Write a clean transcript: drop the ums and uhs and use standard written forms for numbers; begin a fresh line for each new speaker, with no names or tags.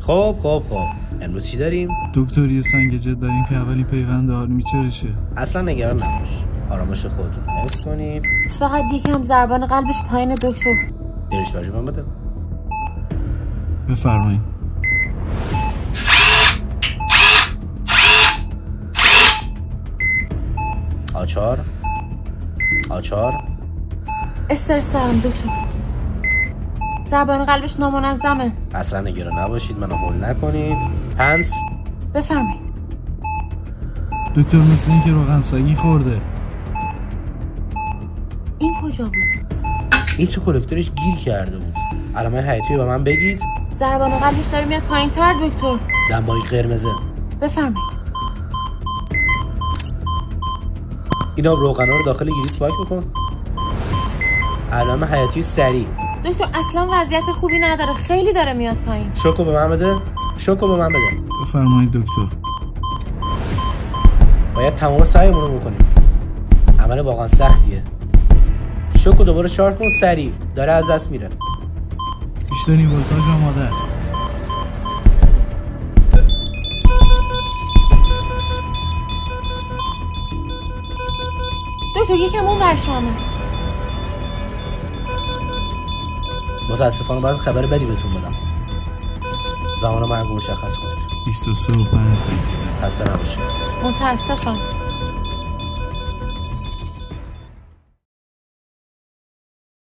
خب امروز چی داریم؟
دکتر یه سنگ جد داریم که اولین پیوند آرمی چرشه.
اصلا نگران نباش، آرامش خودتون حفظ کنید.
فقط یکم ضربان قلبش پایین دکتر.
دلش واجب من بده.
بفرمایید.
آچار
استرس دارم دکتر. ضربان قلبش نامنظمه.
اصلا نگران نباشید، منو هول نکنید. پنس.
بفرمایید.
دکتر مثل این که روغن سگی خورده.
این کجا بود؟
این تو کلکتورش گیر کرده بود. علامه حیاتی به من بگید.
ضربان قلبش داره میاد پایین تر دکتر.
دنبایی قرمزه.
بفرمایید.
این آب روغنا رو داخل گریس پاک بکن. علامه حیاتی سریع.
دکتر اصلا وضعیت خوبی نداره، خیلی داره میاد پایین.
شوکو به من بده.
بفرمایید دکتر.
باید تمام سعیمون رو بکنیم. عمل واقعا سختیه. شوکو دوباره شارژ کن سریع، داره از دست میره.
بیشترین ولتاژ آماده است.
دکتر یکم اون ورشامه.
متاسفانه باید خبر بدی بهتون بدم. زمان مرگ مشخص کنید.
23 و 5
خسته نباشید.
متاسفم.